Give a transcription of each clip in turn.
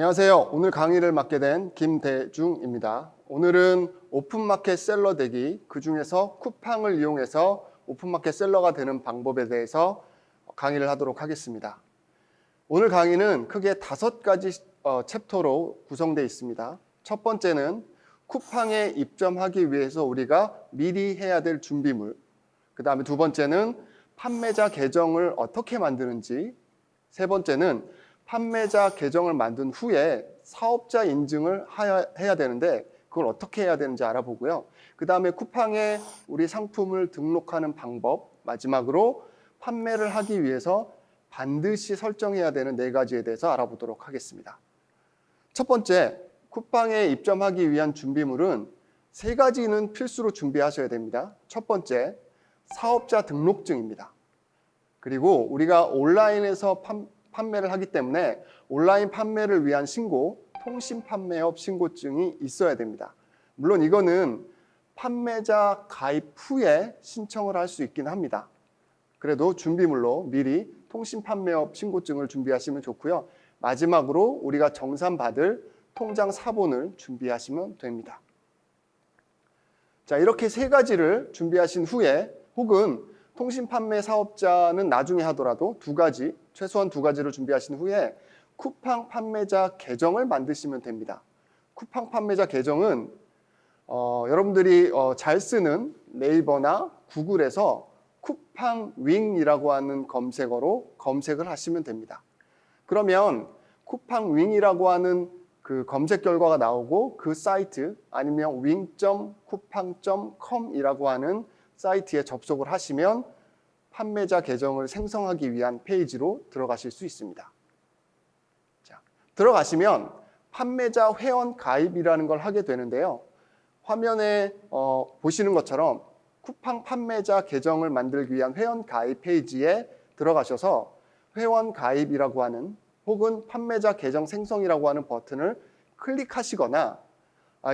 안녕하세요. 오늘 강의를 맡게 된 김대중입니다. 오늘은 오픈마켓 셀러 되기, 그 중에서 쿠팡을 이용해서 오픈마켓 셀러가 되는 방법에 대해서 강의를 하도록 하겠습니다. 오늘 강의는 크게 5가지 챕터로 구성되어 있습니다. 첫 번째는 쿠팡에 입점하기 위해서 우리가 미리 해야 될 준비물, 그 다음에 두 번째는 판매자 계정을 어떻게 만드는지, 세 번째는 판매자 계정을 만든 후에 사업자 인증을 해야 되는데 그걸 어떻게 해야 되는지 알아보고요. 그 다음에 쿠팡에 우리 상품을 등록하는 방법, 마지막으로 판매를 하기 위해서 반드시 설정해야 되는 4가지에 대해서 알아보도록 하겠습니다. 첫 번째, 쿠팡에 입점하기 위한 준비물은 3가지는 필수로 준비하셔야 됩니다. 첫 번째, 사업자 등록증입니다. 그리고 우리가 온라인에서 판매를 하기 때문에 온라인 판매를 위한 신고, 통신판매업 신고증이 있어야 됩니다. 물론 이거는 판매자 가입 후에 신청을 할 수 있긴 합니다. 그래도 준비물로 미리 통신판매업 신고증을 준비하시면 좋고요. 마지막으로 우리가 정산받을 통장 사본을 준비하시면 됩니다. 자, 이렇게 3가지를 준비하신 후에, 혹은 통신판매 사업자는 나중에 하더라도 최소한 2가지를 준비하신 후에 쿠팡 판매자 계정을 만드시면 됩니다. 쿠팡 판매자 계정은 여러분들이 잘 쓰는 네이버나 구글에서 쿠팡 윙이라고 하는 검색어로 검색을 하시면 됩니다. 그러면 쿠팡 윙이라고 하는 그 검색 결과가 나오고 그 사이트, 아니면 wing.coupang.com이라고 하는 사이트에 접속을 하시면 판매자 계정을 생성하기 위한 페이지로 들어가실 수 있습니다. 자, 들어가시면 판매자 회원 가입이라는 걸 하게 되는데요. 화면에 보시는 것처럼 쿠팡 판매자 계정을 만들기 위한 회원 가입 페이지에 들어가셔서 회원 가입이라고 하는, 혹은 판매자 계정 생성이라고 하는 버튼을 클릭하시거나,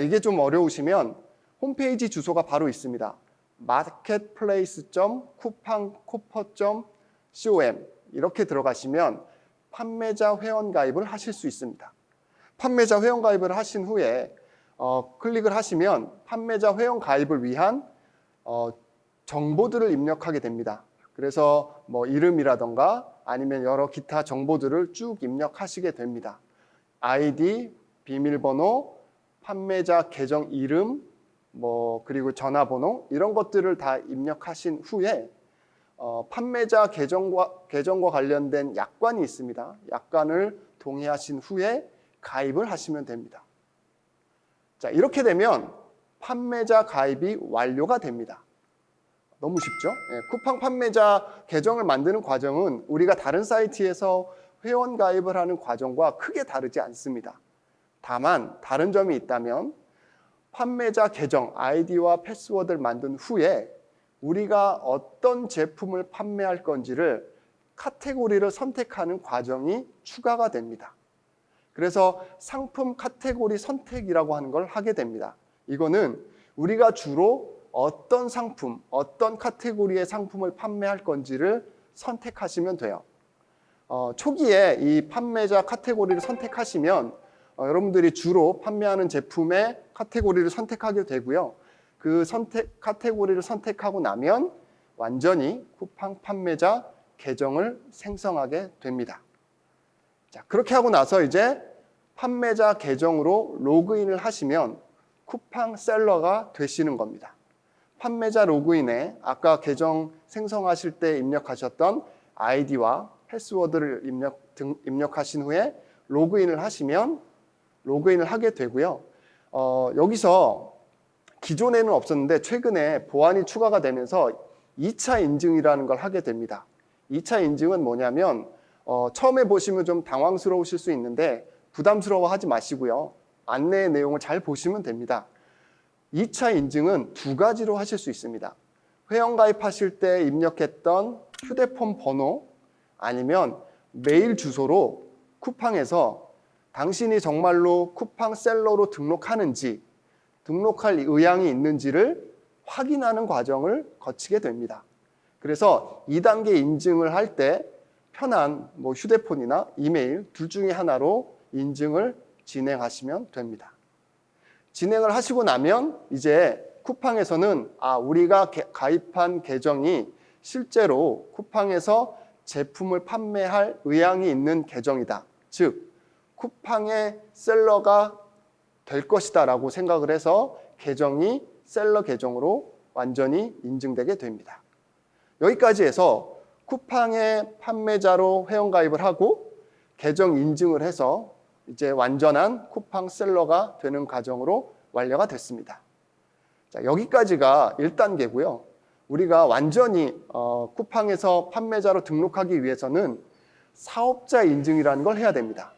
이게 좀 어려우시면 홈페이지 주소가 바로 있습니다. marketplace.coupangcooper.com 이렇게 들어가시면 판매자 회원 가입을 하실 수 있습니다. 판매자 회원 가입을 하신 후에 클릭을 하시면 판매자 회원 가입을 위한 정보들을 입력하게 됩니다. 그래서 이름이라던가 아니면 여러 기타 정보들을 쭉 입력하시게 됩니다. 아이디, 비밀번호, 판매자 계정 이름, 그리고 전화번호, 이런 것들을 다 입력하신 후에 판매자 계정과 관련된 약관이 있습니다. 약관을 동의하신 후에 가입을 하시면 됩니다. 자, 이렇게 되면 판매자 가입이 완료가 됩니다. 너무 쉽죠? 쿠팡 판매자 계정을 만드는 과정은 우리가 다른 사이트에서 회원 가입을 하는 과정과 크게 다르지 않습니다. 다만 다른 점이 있다면, 판매자 계정, 아이디와 패스워드를 만든 후에 우리가 어떤 제품을 판매할 건지를 카테고리를 선택하는 과정이 추가가 됩니다. 그래서 상품 카테고리 선택이라고 하는 걸 하게 됩니다. 이거는 우리가 주로 어떤 상품, 어떤 카테고리의 상품을 판매할 건지를 선택하시면 돼요. 초기에 이 판매자 카테고리를 선택하시면 여러분들이 주로 판매하는 제품의 카테고리를 선택하게 되고요. 그 카테고리를 선택하고 나면 완전히 쿠팡 판매자 계정을 생성하게 됩니다. 자, 그렇게 하고 나서 이제 판매자 계정으로 로그인을 하시면 쿠팡 셀러가 되시는 겁니다. 판매자 로그인에 아까 계정 생성하실 때 입력하셨던 아이디와 패스워드를 입력하신 후에 로그인을 하시면 로그인을 하게 되고요. 여기서 기존에는 없었는데 최근에 보안이 추가가 되면서 2차 인증이라는 걸 하게 됩니다. 2차 인증은 뭐냐면 처음에 보시면 좀 당황스러우실 수 있는데 부담스러워하지 마시고요. 안내의 내용을 잘 보시면 됩니다. 2차 인증은 2가지로 하실 수 있습니다. 회원가입하실 때 입력했던 휴대폰 번호, 아니면 메일 주소로 쿠팡에서 당신이 정말로 쿠팡 셀러로 등록하는지, 등록할 의향이 있는지를 확인하는 과정을 거치게 됩니다. 그래서 2단계 인증을 할 때 편한 휴대폰이나 이메일 둘 중에 하나로 인증을 진행하시면 됩니다. 진행을 하시고 나면 이제 쿠팡에서는 우리가 가입한 계정이 실제로 쿠팡에서 제품을 판매할 의향이 있는 계정이다. 즉 쿠팡의 셀러가 될 것이다 라고 생각을 해서 계정이 셀러 계정으로 완전히 인증되게 됩니다. 여기까지 해서 쿠팡의 판매자로 회원가입을 하고 계정 인증을 해서 이제 완전한 쿠팡 셀러가 되는 과정으로 완료가 됐습니다. 자, 여기까지가 1단계고요. 우리가 완전히 쿠팡에서 판매자로 등록하기 위해서는 사업자 인증이라는 걸 해야 됩니다.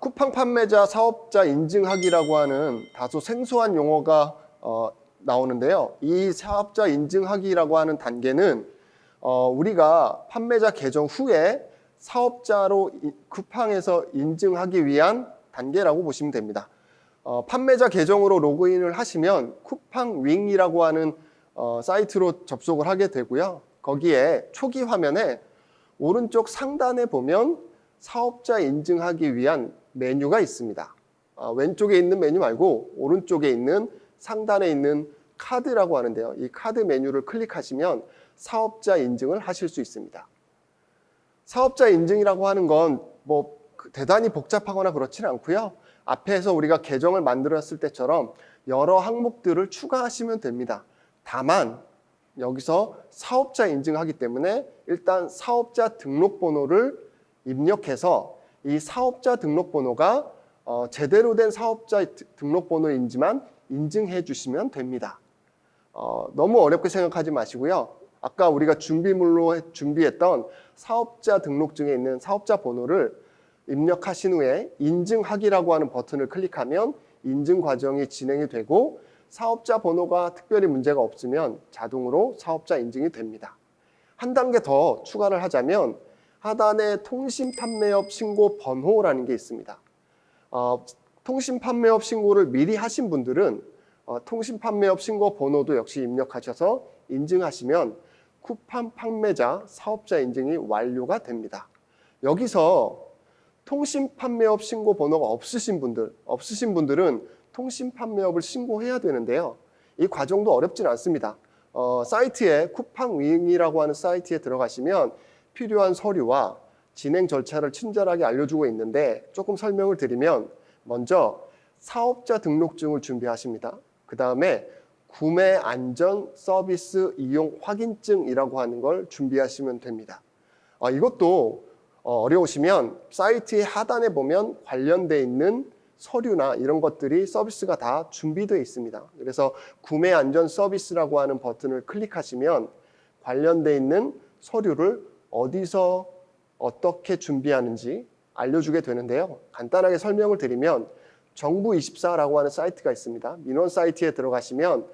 쿠팡 판매자 사업자 인증하기라고 하는 다소 생소한 용어가 나오는데요. 이 사업자 인증하기라고 하는 단계는 우리가 판매자 계정 후에 사업자로 쿠팡에서 인증하기 위한 단계라고 보시면 됩니다. 판매자 계정으로 로그인을 하시면 쿠팡 윙이라고 하는 사이트로 접속을 하게 되고요. 거기에 초기 화면에 오른쪽 상단에 보면 사업자 인증하기 위한 메뉴가 있습니다. 왼쪽에 있는 메뉴 말고 오른쪽에 있는 상단에 있는 카드라고 하는데요. 이 카드 메뉴를 클릭하시면 사업자 인증을 하실 수 있습니다. 사업자 인증이라고 하는 건 뭐 대단히 복잡하거나 그렇지는 않고요. 앞에서 우리가 계정을 만들었을 때처럼 여러 항목들을 추가하시면 됩니다. 다만 여기서 사업자 인증하기 때문에 일단 사업자 등록번호를 입력해서 이 사업자 등록번호가 제대로 된 사업자 등록번호인지만 인증해 주시면 됩니다. 너무 어렵게 생각하지 마시고요. 아까 우리가 준비물로 준비했던 사업자 등록증에 있는 사업자 번호를 입력하신 후에 인증하기라고 하는 버튼을 클릭하면 인증 과정이 진행이 되고 사업자 번호가 특별히 문제가 없으면 자동으로 사업자 인증이 됩니다. 한 단계 더 추가를 하자면 하단에 통신판매업 신고 번호라는 게 있습니다. 통신판매업 신고를 미리 하신 분들은 통신판매업 신고 번호도 역시 입력하셔서 인증하시면 쿠팡 판매자 사업자 인증이 완료가 됩니다. 여기서 통신판매업 신고 번호가 없으신 분들은 통신판매업을 신고해야 되는데요. 이 과정도 어렵진 않습니다. 사이트에 쿠팡윙이라고 하는 사이트에 들어가시면 필요한 서류와 진행 절차를 친절하게 알려주고 있는데 조금 설명을 드리면 먼저 사업자 등록증을 준비하십니다. 그 다음에 구매 안전 서비스 이용 확인증이라고 하는 걸 준비하시면 됩니다. 이것도 어려우시면 사이트의 하단에 보면 관련되어 있는 서류나 이런 것들이 서비스가 다 준비되어 있습니다. 그래서 구매 안전 서비스라고 하는 버튼을 클릭하시면 관련되어 있는 서류를 어디서 어떻게 준비하는지 알려주게 되는데요. 간단하게 설명을 드리면 정부24라고 하는 사이트가 있습니다. 민원 사이트에 들어가시면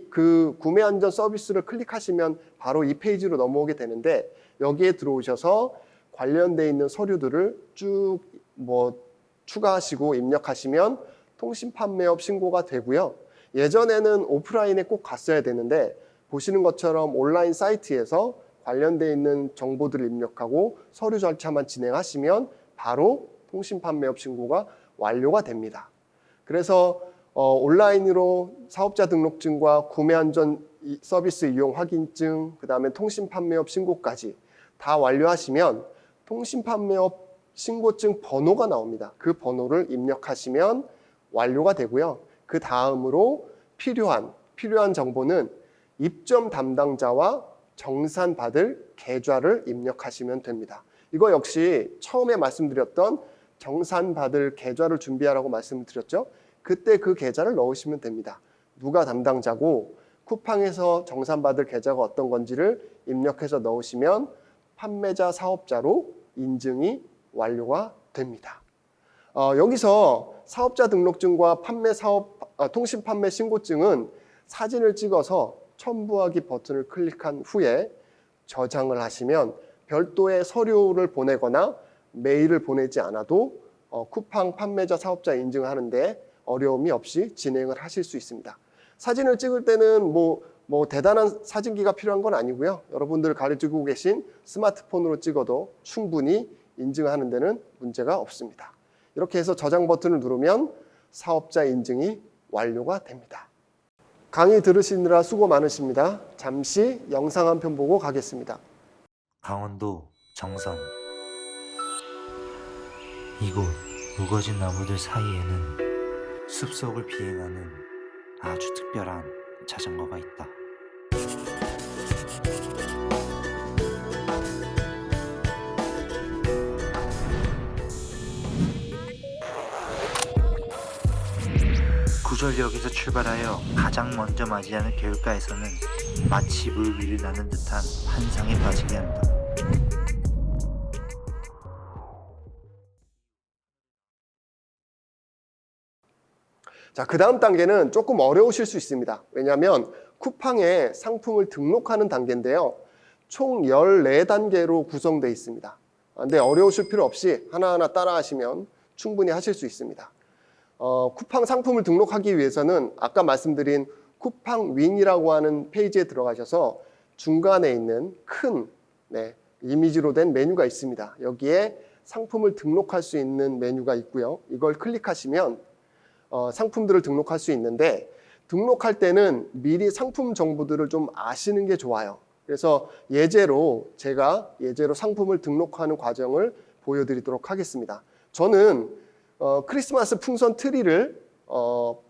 그 구매 안전 서비스를 클릭하시면 바로 이 페이지로 넘어오게 되는데 여기에 들어오셔서 관련되어 있는 서류들을 쭉 추가하시고 입력하시면 통신판매업 신고가 되고요. 예전에는 오프라인에 꼭 갔어야 되는데 보시는 것처럼 온라인 사이트에서 관련되어 있는 정보들을 입력하고 서류 절차만 진행하시면 바로 통신판매업 신고가 완료가 됩니다. 그래서 온라인으로 사업자 등록증과 구매안전 서비스 이용 확인증, 그 다음에 통신판매업 신고까지 다 완료하시면 통신판매업 신고증 번호가 나옵니다. 그 번호를 입력하시면 완료가 되고요. 그 다음으로 필요한 정보는 입점 담당자와 정산받을 계좌를 입력하시면 됩니다. 이거 역시 처음에 말씀드렸던 정산받을 계좌를 준비하라고 말씀드렸죠. 그때 그 계좌를 넣으시면 됩니다. 누가 담당자고 쿠팡에서 정산받을 계좌가 어떤 건지를 입력해서 넣으시면 판매자 사업자로 인증이 완료가 됩니다. 여기서 사업자 등록증과 통신 판매 신고증은 사진을 찍어서 첨부하기 버튼을 클릭한 후에 저장을 하시면 별도의 서류를 보내거나 메일을 보내지 않아도 쿠팡 판매자 사업자 인증을 하는데 어려움이 없이 진행을 하실 수 있습니다. 사진을 찍을 때는 뭐 대단한 사진기가 필요한 건 아니고요. 여러분들 가르치고 계신 스마트폰으로 찍어도 충분히 인증하는 데는 문제가 없습니다. 이렇게 해서 저장 버튼을 누르면 사업자 인증이 완료가 됩니다. 강의 들으시느라 수고 많으십니다. 잠시 영상 한 편 보고 가겠습니다. 강원도 정선. 이곳 우거진 나무들 사이에는 숲속을 비행하는 아주 특별한 자전거가 있다. 구절역에서 출발하여 가장 먼저 맞이하는 개울가에서는 마치 물 위를 나는 듯한 환상에 빠지게 한다. 자, 그 다음 단계는 조금 어려우실 수 있습니다. 왜냐하면 쿠팡에 상품을 등록하는 단계인데요. 총 14단계로 구성되어 있습니다. 근데 어려우실 필요 없이 하나하나 따라 하시면 충분히 하실 수 있습니다. 쿠팡 상품을 등록하기 위해서는 아까 말씀드린 쿠팡 윙이라고 하는 페이지에 들어가셔서 중간에 있는 큰 이미지로 된 메뉴가 있습니다. 여기에 상품을 등록할 수 있는 메뉴가 있고요. 이걸 클릭하시면 상품들을 등록할 수 있는데, 등록할 때는 미리 상품 정보들을 좀 아시는 게 좋아요. 그래서 제가 예제로 상품을 등록하는 과정을 보여드리도록 하겠습니다. 저는 크리스마스 풍선 트리를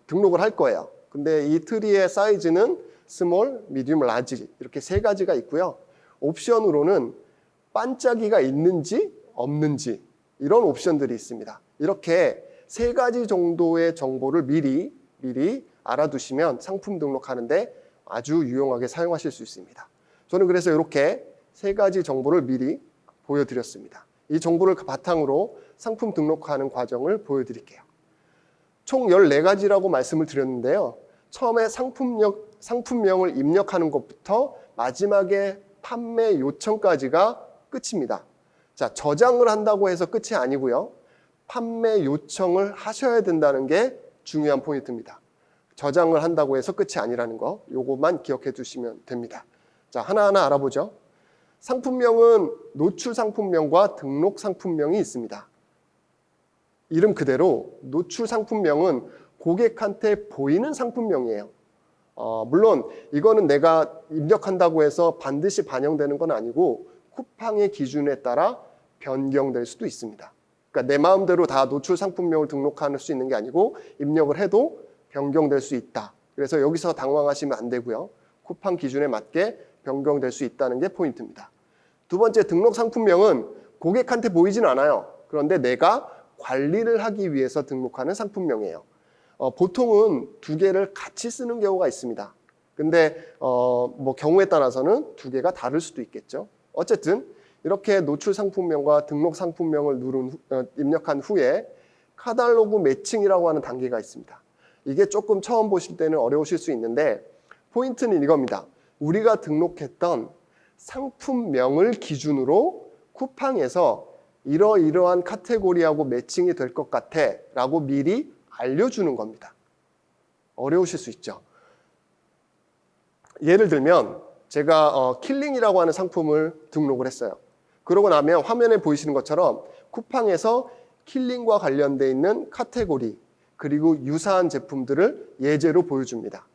등록을 할 거예요. 근데 이 트리의 사이즈는 스몰, 미디움, 라지 이렇게 세 가지가 있고요. 옵션으로는 반짝이가 있는지 없는지 이런 옵션들이 있습니다. 이렇게 세 가지 정도의 정보를 미리 알아두시면 상품 등록하는데 아주 유용하게 사용하실 수 있습니다. 저는 그래서 이렇게 세 가지 정보를 미리 보여드렸습니다. 이 정보를 바탕으로 상품 등록하는 과정을 보여드릴게요. 총 14가지라고 말씀을 드렸는데요. 처음에 상품명을 입력하는 것부터 마지막에 판매 요청까지가 끝입니다. 자, 저장을 한다고 해서 끝이 아니고요. 판매 요청을 하셔야 된다는 게 중요한 포인트입니다. 저장을 한다고 해서 끝이 아니라는 거, 요것만 기억해 두시면 됩니다. 자, 하나하나 알아보죠. 상품명은 노출 상품명과 등록 상품명이 있습니다. 이름 그대로 노출 상품명은 고객한테 보이는 상품명이에요. 물론 이거는 내가 입력한다고 해서 반드시 반영되는 건 아니고 쿠팡의 기준에 따라 변경될 수도 있습니다. 그러니까 내 마음대로 다 노출 상품명을 등록할 수 있는 게 아니고 입력을 해도 변경될 수 있다. 그래서 여기서 당황하시면 안 되고요. 쿠팡 기준에 맞게 변경될 수 있다는 게 포인트입니다. 두 번째, 등록 상품명은 고객한테 보이진 않아요. 그런데 내가 관리를 하기 위해서 등록하는 상품명이에요. 보통은 두 개를 같이 쓰는 경우가 있습니다. 근데 경우에 따라서는 두 개가 다를 수도 있겠죠. 어쨌든 이렇게 노출 상품명과 등록 상품명을 입력한 후에 카탈로그 매칭이라고 하는 단계가 있습니다. 이게 조금 처음 보실 때는 어려우실 수 있는데 포인트는 이겁니다. 우리가 등록했던 상품명을 기준으로 쿠팡에서 이러이러한 카테고리하고 매칭이 될 것 같아 라고 미리 알려주는 겁니다. 어려우실 수 있죠. 예를 들면 제가 킬링이라고 하는 상품을 등록을 했어요. 그러고 나면 화면에 보이시는 것처럼 쿠팡에서 킬링과 관련되어 있는 카테고리 그리고 유사한 제품들을 예제로 보여줍니다.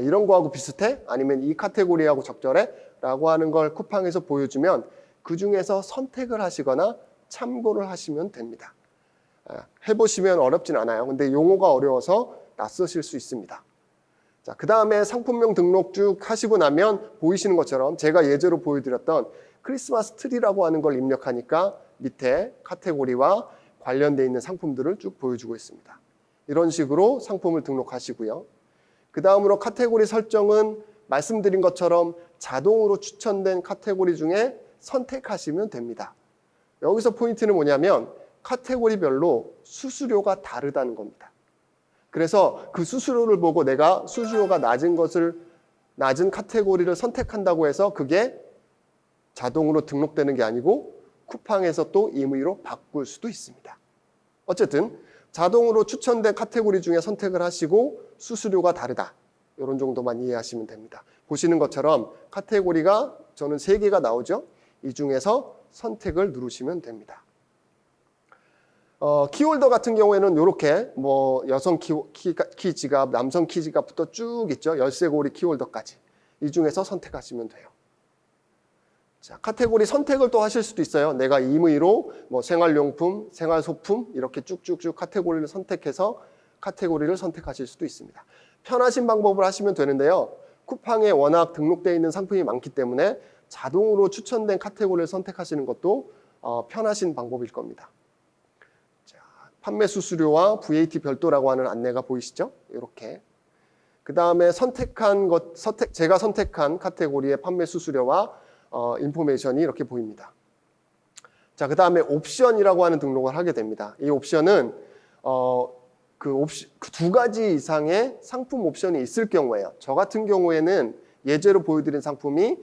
이런 거하고 비슷해? 아니면 이 카테고리하고 적절해? 라고 하는 걸 쿠팡에서 보여주면 그 중에서 선택을 하시거나 참고를 하시면 됩니다. 해보시면 어렵진 않아요. 근데 용어가 어려워서 낯서실 수 있습니다. 자, 그 다음에 상품명 등록 쭉 하시고 나면 보이시는 것처럼 제가 예제로 보여드렸던 크리스마스 트리라고 하는 걸 입력하니까 밑에 카테고리와 관련되어 있는 상품들을 쭉 보여주고 있습니다. 이런 식으로 상품을 등록하시고요. 그 다음으로 카테고리 설정은 말씀드린 것처럼 자동으로 추천된 카테고리 중에 선택하시면 됩니다. 여기서 포인트는 뭐냐면 카테고리별로 수수료가 다르다는 겁니다. 그래서 그 수수료를 보고 내가 수수료가 낮은 카테고리를 선택한다고 해서 그게 자동으로 등록되는 게 아니고 쿠팡에서 또 임의로 바꿀 수도 있습니다. 어쨌든 자동으로 추천된 카테고리 중에 선택을 하시고 수수료가 다르다. 이런 정도만 이해하시면 됩니다. 보시는 것처럼 카테고리가 저는 3개가 나오죠. 이 중에서 선택을 누르시면 됩니다. 키홀더 같은 경우에는 이렇게 뭐 여성 키 지갑, 남성 키 지갑부터 쭉 있죠. 열쇠고리 키홀더까지. 이 중에서 선택하시면 돼요. 자, 카테고리 선택을 또 하실 수도 있어요. 내가 임의로 뭐 생활용품, 생활소품 이렇게 쭉쭉쭉 카테고리를 선택해서 카테고리를 선택하실 수도 있습니다. 편하신 방법을 하시면 되는데요. 쿠팡에 워낙 등록되어 있는 상품이 많기 때문에 자동으로 추천된 카테고리를 선택하시는 것도 편하신 방법일 겁니다. 자, 판매 수수료와 VAT 별도라고 하는 안내가 보이시죠? 이렇게. 그 다음에 제가 선택한 카테고리의 판매 수수료와 인포메이션이 이렇게 보입니다. 자, 그 다음에 옵션이라고 하는 등록을 하게 됩니다. 이 옵션은 그 두 가지 이상의 상품 옵션이 있을 경우에요. 저 같은 경우에는 예제로 보여드린 상품이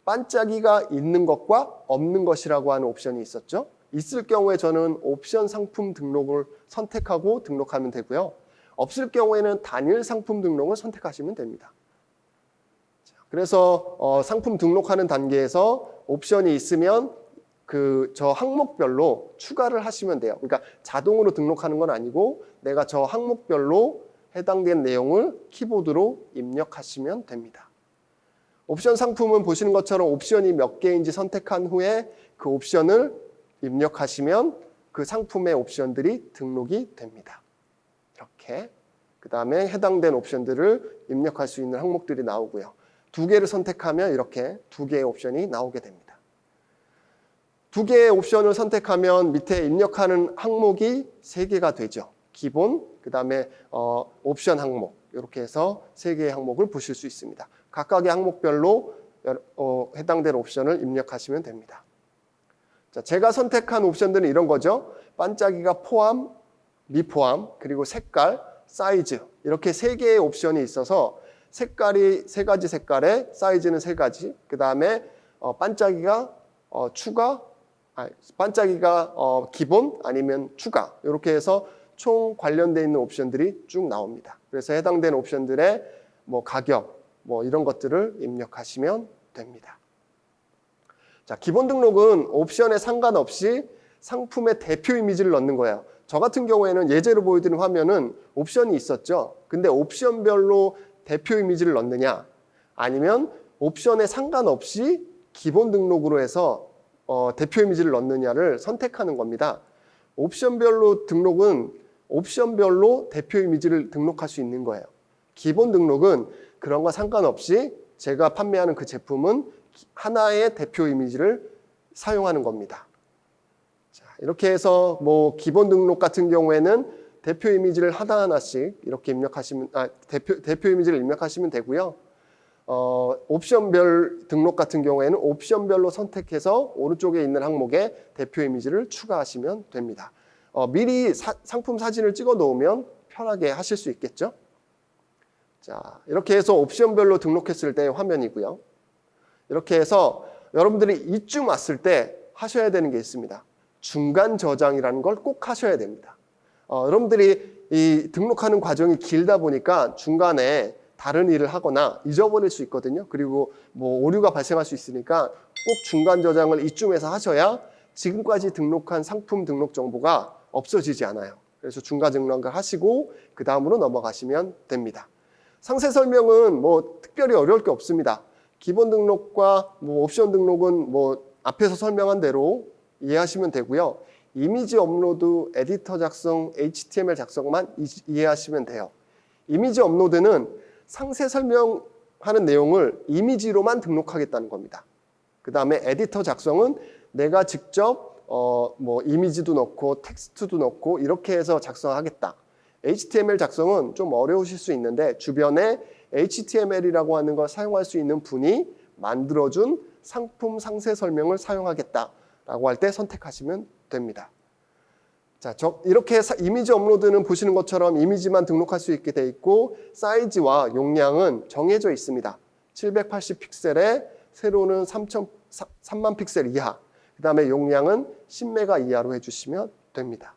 반짝이가 있는 것과 없는 것이라고 하는 옵션이 있었죠. 있을 경우에 저는 옵션 상품 등록을 선택하고 등록하면 되고요. 없을 경우에는 단일 상품 등록을 선택하시면 됩니다. 그래서 상품 등록하는 단계에서 옵션이 있으면 저 항목별로 추가를 하시면 돼요. 그러니까 자동으로 등록하는 건 아니고 내가 저 항목별로 해당된 내용을 키보드로 입력하시면 됩니다. 옵션 상품은 보시는 것처럼 옵션이 몇 개인지 선택한 후에 그 옵션을 입력하시면 그 상품의 옵션들이 등록이 됩니다. 이렇게. 그 다음에 해당된 옵션들을 입력할 수 있는 항목들이 나오고요. 두 개를 선택하면 이렇게 두 개의 옵션이 나오게 됩니다. 두 개의 옵션을 선택하면 밑에 입력하는 항목이 세 개가 되죠. 기본, 그 다음에 옵션 항목, 이렇게 해서 세 개의 항목을 보실 수 있습니다. 각각의 항목별로 해당되는 옵션을 입력하시면 됩니다. 자, 제가 선택한 옵션들은 이런 거죠. 반짝이가 포함, 미포함, 그리고 색깔, 사이즈, 이렇게 세 개의 옵션이 있어서 색깔이 세 가지 색깔에 사이즈는 세 가지, 그 다음에 반짝이가 반짝이가 기본 아니면 추가, 이렇게 해서 총 관련되어 있는 옵션들이 쭉 나옵니다. 그래서 해당되는 옵션들의 뭐 가격, 뭐 이런 것들을 입력하시면 됩니다. 자, 기본 등록은 옵션에 상관없이 상품의 대표 이미지를 넣는 거예요. 저 같은 경우에는 예제로 보여드린 화면은 옵션이 있었죠. 근데 옵션별로 대표 이미지를 넣느냐, 아니면 옵션에 상관없이 기본 등록으로 해서 대표 이미지를 넣느냐를 선택하는 겁니다. 옵션별로 등록은 옵션별로 대표 이미지를 등록할 수 있는 거예요. 기본 등록은 그런 거 상관없이 제가 판매하는 그 제품은 하나의 대표 이미지를 사용하는 겁니다. 자, 이렇게 해서 뭐 기본 등록 같은 경우에는 대표 이미지를 하나하나씩 이렇게 입력하시면, 대표 이미지를 입력하시면 되고요. 옵션별 등록 같은 경우에는 옵션별로 선택해서 오른쪽에 있는 항목에 대표 이미지를 추가하시면 됩니다. 미리 상품 사진을 찍어 놓으면 편하게 하실 수 있겠죠? 자, 이렇게 해서 옵션별로 등록했을 때의 화면이고요. 이렇게 해서 여러분들이 이쯤 왔을 때 하셔야 되는 게 있습니다. 중간 저장이라는 걸 꼭 하셔야 됩니다. 여러분들이 이 등록하는 과정이 길다 보니까 중간에 다른 일을 하거나 잊어버릴 수 있거든요. 그리고 뭐 오류가 발생할 수 있으니까 꼭 중간 저장을 이쯤에서 하셔야 지금까지 등록한 상품 등록 정보가 없어지지 않아요. 그래서 중간 등록을 하시고 그 다음으로 넘어가시면 됩니다. 상세 설명은 뭐 특별히 어려울 게 없습니다. 기본 등록과 뭐 옵션 등록은 뭐 앞에서 설명한 대로 이해하시면 되고요. 이미지 업로드, 에디터 작성, HTML 작성만 이해하시면 돼요. 이미지 업로드는 상세 설명하는 내용을 이미지로만 등록하겠다는 겁니다. 그 다음에 에디터 작성은 내가 직접 뭐 이미지도 넣고 텍스트도 넣고 이렇게 해서 작성하겠다. HTML 작성은 좀 어려우실 수 있는데 주변에 HTML이라고 하는 걸 사용할 수 있는 분이 만들어준 상품 상세 설명을 사용하겠다라고 할 때 선택하시면 됩니다. 자, 이렇게 이미지 업로드는 보시는 것처럼 이미지만 등록할 수 있게 돼 있고 사이즈와 용량은 정해져 있습니다. 780픽셀에 세로는 3만 픽셀 이하, 그 다음에 용량은 10메가 이하로 해주시면 됩니다.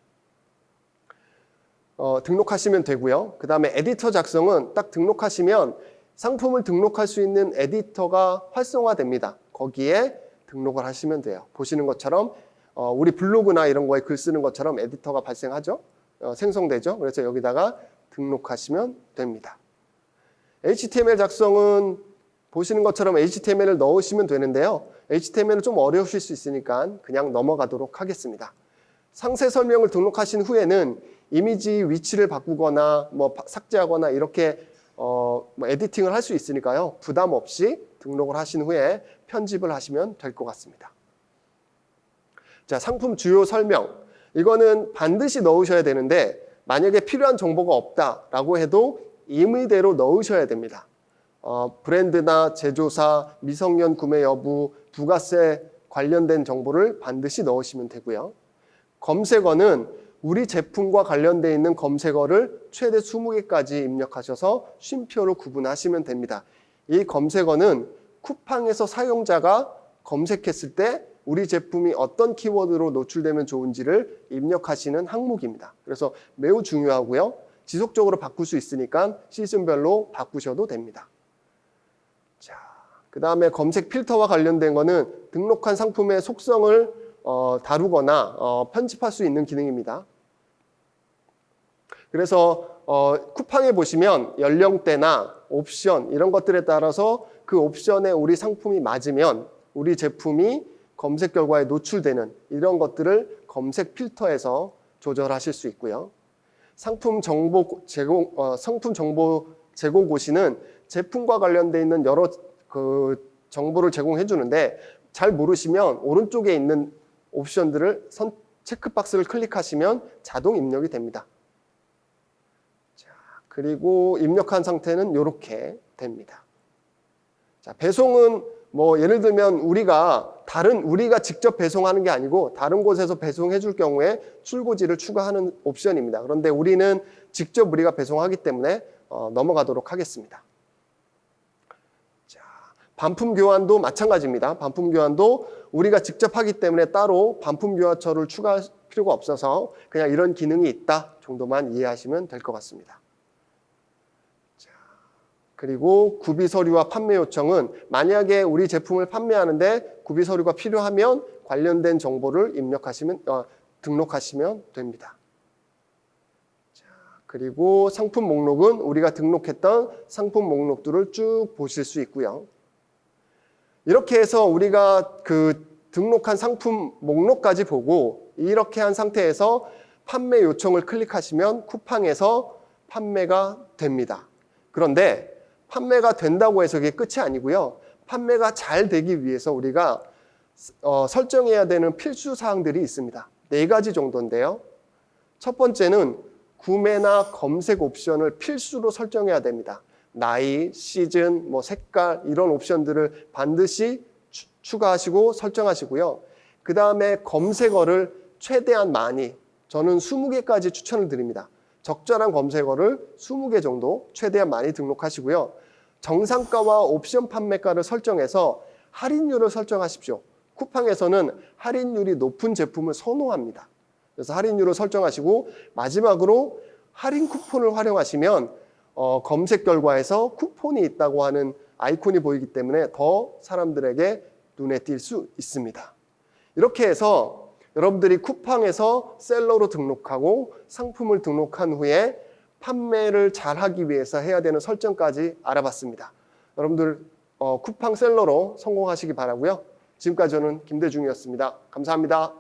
등록하시면 되고요. 그 다음에 에디터 작성은 딱 등록하시면 상품을 등록할 수 있는 에디터가 활성화됩니다. 거기에 등록을 하시면 돼요. 보시는 것처럼 우리 블로그나 이런 거에 글 쓰는 것처럼 에디터가 발생하죠. 생성되죠. 그래서 여기다가 등록하시면 됩니다. HTML 작성은 보시는 것처럼 HTML을 넣으시면 되는데요. HTML은 좀 어려우실 수 있으니까 그냥 넘어가도록 하겠습니다. 상세 설명을 등록하신 후에는 이미지 위치를 바꾸거나 뭐 삭제하거나 이렇게 에디팅을 할 수 있으니까요. 부담 없이 등록을 하신 후에 편집을 하시면 될 것 같습니다. 자, 상품 주요 설명. 이거는 반드시 넣으셔야 되는데 만약에 필요한 정보가 없다라고 해도 임의대로 넣으셔야 됩니다. 브랜드나 제조사, 미성년 구매 여부, 부가세 관련된 정보를 반드시 넣으시면 되고요. 검색어는 우리 제품과 관련되어 있는 검색어를 최대 20개까지 입력하셔서 쉼표로 구분하시면 됩니다. 이 검색어는 쿠팡에서 사용자가 검색했을 때 우리 제품이 어떤 키워드로 노출되면 좋은지를 입력하시는 항목입니다. 그래서 매우 중요하고요. 지속적으로 바꿀 수 있으니까 시즌별로 바꾸셔도 됩니다. 자, 그 다음에 검색 필터와 관련된 거는 등록한 상품의 속성을 다루거나 편집할 수 있는 기능입니다. 그래서 쿠팡에 보시면 연령대나 옵션 이런 것들에 따라서 그 옵션에 우리 상품이 맞으면 우리 제품이 검색 결과에 노출되는 이런 것들을 검색 필터에서 조절하실 수 있고요. 상품 정보 제공 고시는 제품과 관련되어 있는 여러 정보를 제공해 주는데 잘 모르시면 오른쪽에 있는 옵션들을 체크박스를 클릭하시면 자동 입력이 됩니다. 자, 그리고 입력한 상태는 이렇게 됩니다. 자, 배송은 뭐 예를 들면 우리가 직접 배송하는 게 아니고 다른 곳에서 배송해 줄 경우에 출고지를 추가하는 옵션입니다. 그런데 우리는 직접 우리가 배송하기 때문에 넘어가도록 하겠습니다. 자, 반품 교환도 마찬가지입니다. 반품 교환도 우리가 직접 하기 때문에 따로 반품 교환처를 추가할 필요가 없어서 그냥 이런 기능이 있다 정도만 이해하시면 될 것 같습니다. 그리고 구비 서류와 판매 요청은 만약에 우리 제품을 판매하는데 구비 서류가 필요하면 관련된 정보를 등록하시면 됩니다. 자, 그리고 상품 목록은 우리가 등록했던 상품 목록들을 쭉 보실 수 있고요. 이렇게 해서 우리가 등록한 상품 목록까지 보고 이렇게 한 상태에서 판매 요청을 클릭하시면 쿠팡에서 판매가 됩니다. 그런데 판매가 된다고 해서 그게 끝이 아니고요. 판매가 잘 되기 위해서 우리가 설정해야 되는 필수 사항들이 있습니다. 4가지 정도인데요. 첫 번째는 구매나 검색 옵션을 필수로 설정해야 됩니다. 나이, 시즌, 색깔 이런 옵션들을 반드시 추가하시고 설정하시고요. 그 다음에 검색어를 최대한 많이, 저는 20개까지 추천을 드립니다. 적절한 검색어를 20개 정도 최대한 많이 등록하시고요. 정상가와 옵션 판매가를 설정해서 할인율을 설정하십시오. 쿠팡에서는 할인율이 높은 제품을 선호합니다. 그래서 할인율을 설정하시고 마지막으로 할인 쿠폰을 활용하시면 검색 결과에서 쿠폰이 있다고 하는 아이콘이 보이기 때문에 더 사람들에게 눈에 띌 수 있습니다. 이렇게 해서 여러분들이 쿠팡에서 셀러로 등록하고 상품을 등록한 후에 판매를 잘하기 위해서 해야 되는 설정까지 알아봤습니다. 여러분들 쿠팡 셀러로 성공하시기 바라고요. 지금까지 저는 김대중이었습니다. 감사합니다.